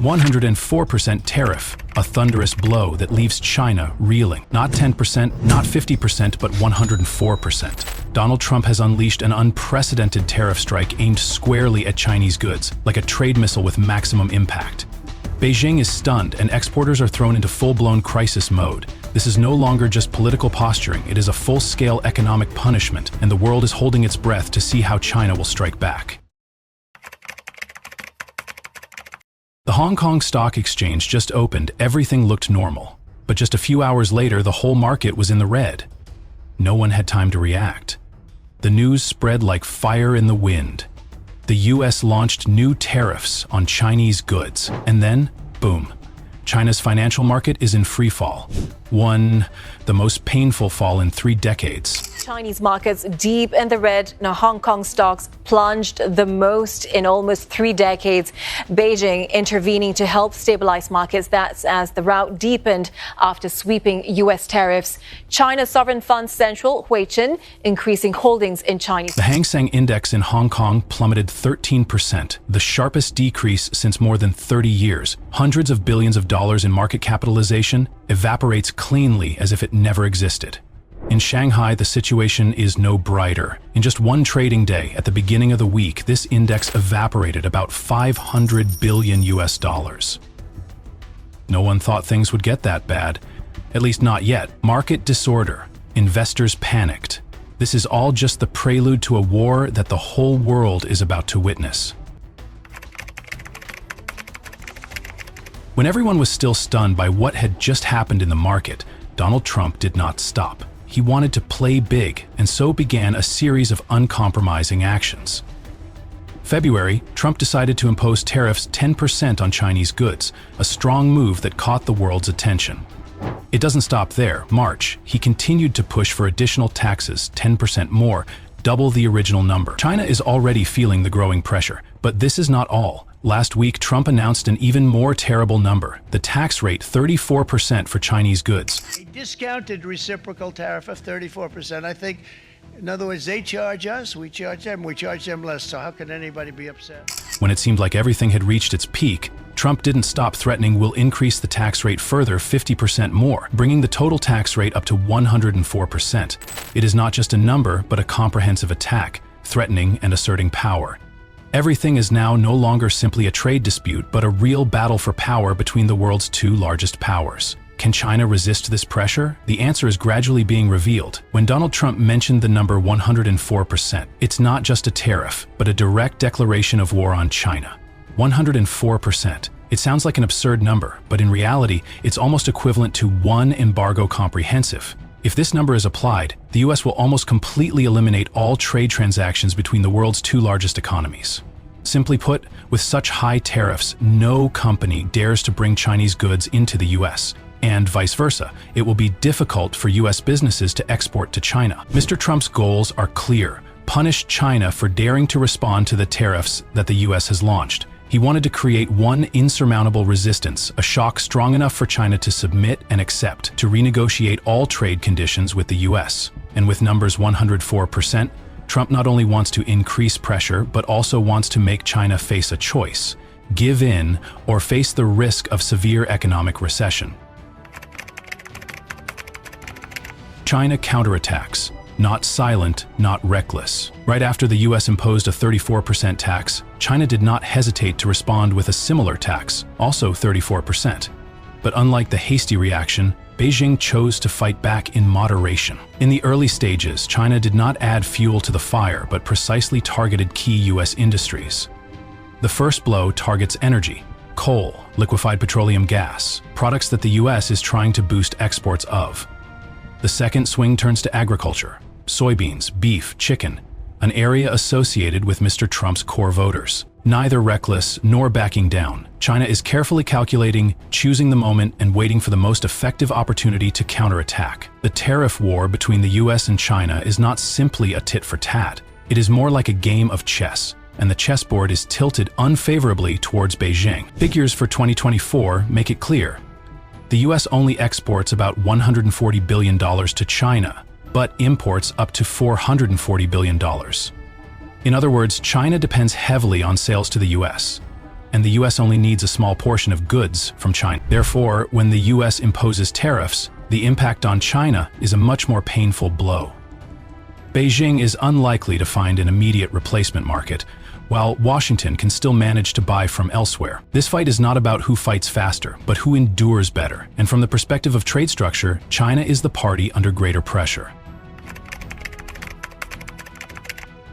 104% tariff, a thunderous blow that leaves China reeling. Not 10%, not 50%, but 104%. Donald Trump has unleashed an unprecedented tariff strike aimed squarely at Chinese goods, like a trade missile with maximum impact. Beijing is stunned, and exporters are thrown into full-blown crisis mode. This is no longer just political posturing, it is a full-scale economic punishment, and the world is holding its breath to see how China will strike back. The Hong Kong Stock Exchange just opened, everything looked normal. But just a few hours later, the whole market was in the red. No one had time to react. The news spread like fire in the wind. The US launched new tariffs on Chinese goods, and then, boom, China's financial market is in free fall. The most painful fall in 3 decades. Chinese markets deep in the red. Now Hong Kong stocks plunged the most in almost 3 decades. Beijing intervening to help stabilize markets. That's as the rout deepened after sweeping U.S. tariffs. China's sovereign fund central, Huichen, increasing holdings in Chinese. The Hang Seng Index in Hong Kong plummeted 13%, the sharpest decrease since more than 30 years. Hundreds of billions of dollars in market capitalization evaporates cleanly as if it never existed. In Shanghai, the situation is no brighter. In just one trading day, at the beginning of the week, this index evaporated about 500 billion US dollars. No one thought things would get that bad. At least not yet. Market disorder. Investors panicked. This is all just the prelude to a war that the whole world is about to witness. When everyone was still stunned by what had just happened in the market, Donald Trump did not stop. He wanted to play big, and so began a series of uncompromising actions. February, Trump decided to impose tariffs 10% on Chinese goods, a strong move that caught the world's attention. It doesn't stop there. March, he continued to push for additional taxes, 10% more, double the original number. China is already feeling the growing pressure, but this is not all. Last week, Trump announced an even more terrible number, the tax rate 34% for Chinese goods. A discounted reciprocal tariff of 34%. I think, in other words, they charge us, we charge them less, so how can anybody be upset? When it seemed like everything had reached its peak, Trump didn't stop threatening we'll increase the tax rate further 50% more, bringing the total tax rate up to 104%. It is not just a number, but a comprehensive attack, threatening and asserting power. Everything is now no longer simply a trade dispute, but a real battle for power between the world's 2 largest powers. Can China resist this pressure? The answer is gradually being revealed. When Donald Trump mentioned the number 104%, it's not just a tariff, but a direct declaration of war on China. 104%. It sounds like an absurd number, but in reality, it's almost equivalent to 1 embargo comprehensive. If this number is applied, the US will almost completely eliminate all trade transactions between the world's 2 largest economies. Simply put, with such high tariffs, no company dares to bring Chinese goods into the US, and vice versa. It will be difficult for US businesses to export to China. Mr. Trump's goals are clear. Punish China for daring to respond to the tariffs that the US has launched. He wanted to create one insurmountable resistance, a shock strong enough for China to submit and accept, to renegotiate all trade conditions with the US. And with numbers 104%, Trump not only wants to increase pressure, but also wants to make China face a choice: give in or face the risk of severe economic recession. China counterattacks. Not silent, not reckless. Right after the US imposed a 34% tax, China did not hesitate to respond with a similar tax, also 34%. But unlike the hasty reaction, Beijing chose to fight back in moderation. In the early stages, China did not add fuel to the fire, but precisely targeted key US industries. The first blow targets energy: coal, liquefied petroleum gas, products that the US is trying to boost exports of. The second swing turns to agriculture: soybeans, beef, chicken, an area associated with Mr. Trump's core voters. Neither reckless nor backing down, China is carefully calculating, choosing the moment, and waiting for the most effective opportunity to counterattack. The tariff war between the US and China is not simply a tit for tat. It is more like a game of chess, and the chessboard is tilted unfavorably towards Beijing. Figures for 2024 make it clear. The US only exports about $140 billion to China, but imports up to $440 billion. In other words, China depends heavily on sales to the US. and the US only needs a small portion of goods from China. Therefore, when the US imposes tariffs, the impact on China is a much more painful blow. Beijing is unlikely to find an immediate replacement market, while Washington can still manage to buy from elsewhere. This fight is not about who fights faster, but who endures better. And from the perspective of trade structure, China is the party under greater pressure.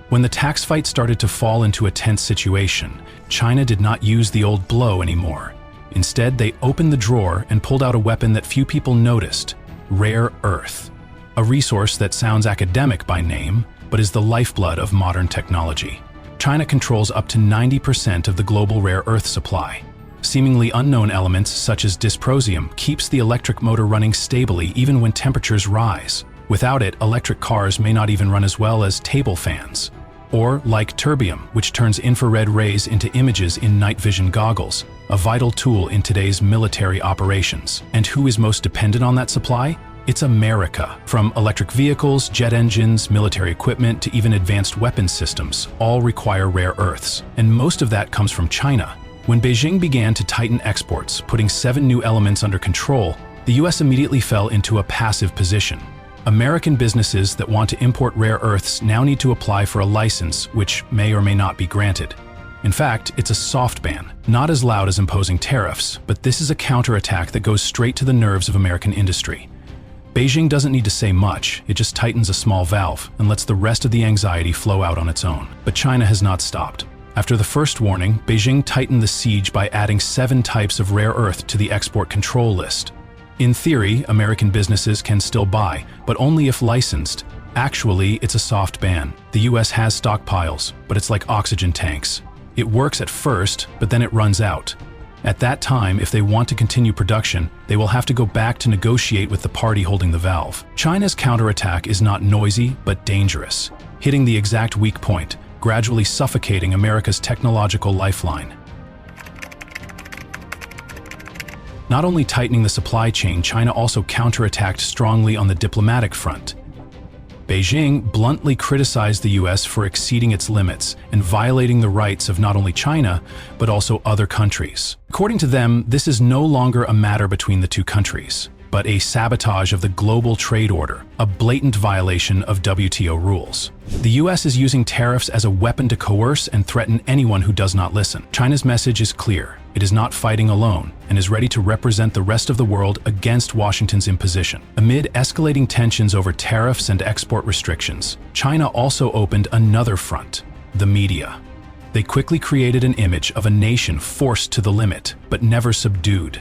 When the tax fight started to fall into a tense situation, China did not use the old blow anymore. Instead, they opened the drawer and pulled out a weapon that few people noticed: rare earth. A resource that sounds academic by name, but is the lifeblood of modern technology. China controls up to 90% of the global rare earth supply. Seemingly unknown elements such as dysprosium keeps the electric motor running stably even when temperatures rise. Without it, electric cars may not even run as well as table fans. Or like terbium, which turns infrared rays into images in night vision goggles, a vital tool in today's military operations. And who is most dependent on that supply? It's America. From electric vehicles, jet engines, military equipment, to even advanced weapons systems, all require rare earths. And most of that comes from China. When Beijing began to tighten exports, putting 7 new elements under control, the US immediately fell into a passive position. American businesses that want to import rare earths now need to apply for a license, which may or may not be granted. In fact, it's a soft ban, not as loud as imposing tariffs, but this is a counterattack that goes straight to the nerves of American industry. Beijing doesn't need to say much, it just tightens a small valve and lets the rest of the anxiety flow out on its own. But China has not stopped. After the first warning, Beijing tightened the siege by adding 7 types of rare earth to the export control list. In theory, American businesses can still buy, but only if licensed. Actually, it's a soft ban. The US has stockpiles, but it's like oxygen tanks. It works at first, but then it runs out. At that time, if they want to continue production, they will have to go back to negotiate with the party holding the valve. China's counterattack is not noisy, but dangerous, hitting the exact weak point, gradually suffocating America's technological lifeline. Not only tightening the supply chain, China also counterattacked strongly on the diplomatic front. Beijing bluntly criticized the US for exceeding its limits and violating the rights of not only China, but also other countries. According to them, this is no longer a matter between the two countries, but a sabotage of the global trade order, a blatant violation of WTO rules. The US is using tariffs as a weapon to coerce and threaten anyone who does not listen. China's message is clear. It is not fighting alone and is ready to represent the rest of the world against Washington's imposition. Amid escalating tensions over tariffs and export restrictions, China also opened another front: the media. They quickly created an image of a nation forced to the limit, but never subdued.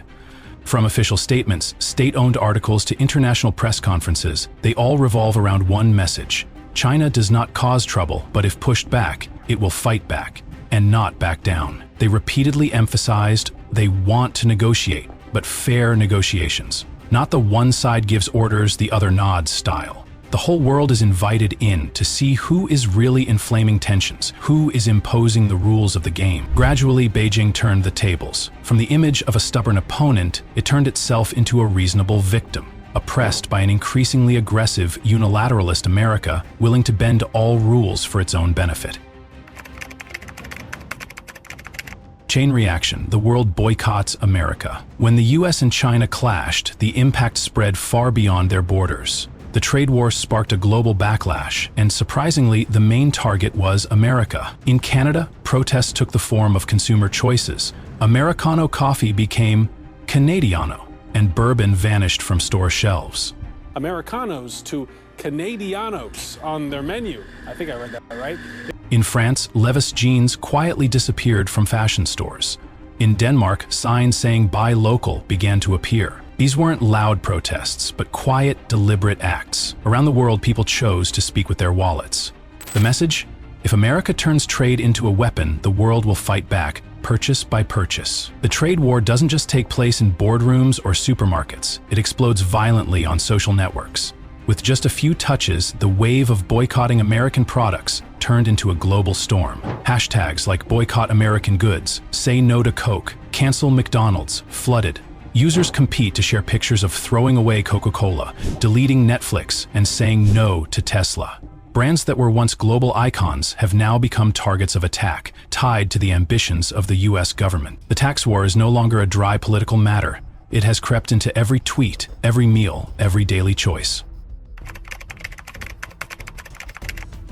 From official statements, state-owned articles to international press conferences, they all revolve around one message: China does not cause trouble, but if pushed back, it will fight back, and not back down. They repeatedly emphasized they want to negotiate, but fair negotiations. Not the one side gives orders, the other nods style. The whole world is invited in to see who is really inflaming tensions, who is imposing the rules of the game. Gradually, Beijing turned the tables. From the image of a stubborn opponent, it turned itself into a reasonable victim, oppressed by an increasingly aggressive, unilateralist America willing to bend all rules for its own benefit. Chain reaction: the world boycotts America. When the US and China clashed, the impact spread far beyond their borders. The trade war sparked a global backlash, and surprisingly, the main target was America. In Canada, protests took the form of consumer choices. Americano coffee became Canadiano, and bourbon vanished from store shelves. Americanos to Canadianos on their menu. I think I read that right. In France, Levi's jeans quietly disappeared from fashion stores. In Denmark, signs saying "Buy local" began to appear. These weren't loud protests, but quiet, deliberate acts. Around the world, people chose to speak with their wallets. The message? If America turns trade into a weapon, the world will fight back, purchase by purchase. The trade war doesn't just take place in boardrooms or supermarkets. It explodes violently on social networks. With just a few touches, the wave of boycotting American products turned into a global storm. Hashtags like "Boycott American Goods," "Say No to Coke," "Cancel McDonald's" flooded. Users compete to share pictures of throwing away Coca-Cola, deleting Netflix, and saying no to Tesla. Brands that were once global icons have now become targets of attack, tied to the ambitions of the US government. The tax war is no longer a dry political matter. It has crept into every tweet, every meal, every daily choice.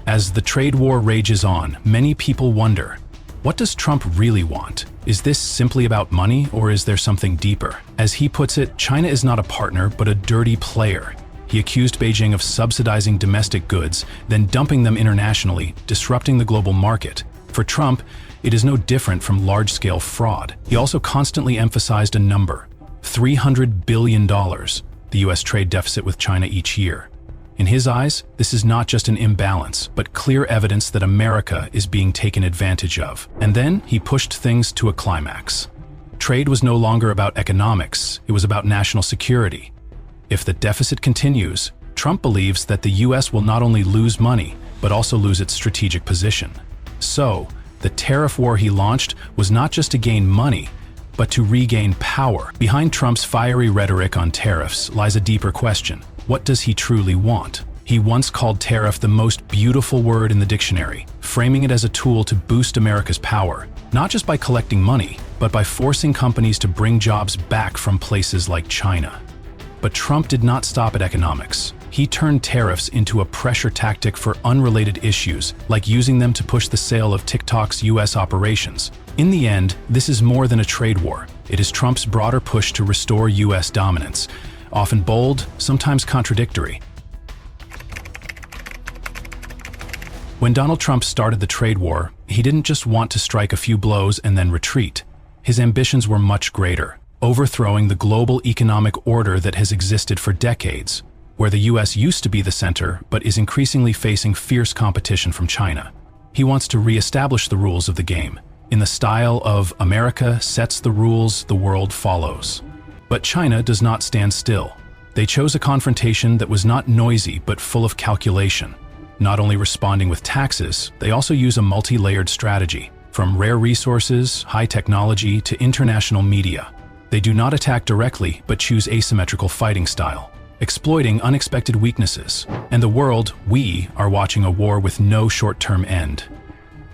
As the trade war rages on, many people wonder, what does Trump really want? Is this simply about money, or is there something deeper? As he puts it, China is not a partner, but a dirty player. He accused Beijing of subsidizing domestic goods, then dumping them internationally, disrupting the global market. For Trump, it is no different from large-scale fraud. He also constantly emphasized a number: $300 billion, the US trade deficit with China each year. In his eyes, this is not just an imbalance, but clear evidence that America is being taken advantage of. And then he pushed things to a climax. Trade was no longer about economics, it was about national security. If the deficit continues, Trump believes that the US will not only lose money, but also lose its strategic position. So, the tariff war he launched was not just to gain money, but to regain power. Behind Trump's fiery rhetoric on tariffs lies a deeper question. What does he truly want? He once called tariff the most beautiful word in the dictionary, framing it as a tool to boost America's power, not just by collecting money, but by forcing companies to bring jobs back from places like China. But Trump did not stop at economics. He turned tariffs into a pressure tactic for unrelated issues, like using them to push the sale of TikTok's US operations. In the end, this is more than a trade war. It is Trump's broader push to restore US dominance, often bold, sometimes contradictory. When Donald Trump started the trade war, he didn't just want to strike a few blows and then retreat. His ambitions were much greater, overthrowing the global economic order that has existed for decades, where the US used to be the center but is increasingly facing fierce competition from China. He wants to re-establish the rules of the game, in the style of America sets the rules, the world follows. But China does not stand still. They chose a confrontation that was not noisy but full of calculation. Not only responding with taxes, they also use a multi-layered strategy, from rare resources, high technology, to international media. They do not attack directly, but choose asymmetrical fighting style, exploiting unexpected weaknesses. And the world, we, are watching a war with no short-term end.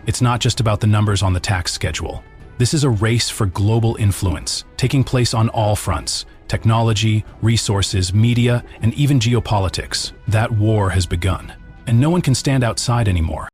It's not just about the numbers on the tax schedule. This is a race for global influence, taking place on all fronts: technology, resources, media, and even geopolitics. That war has begun, and no one can stand outside anymore.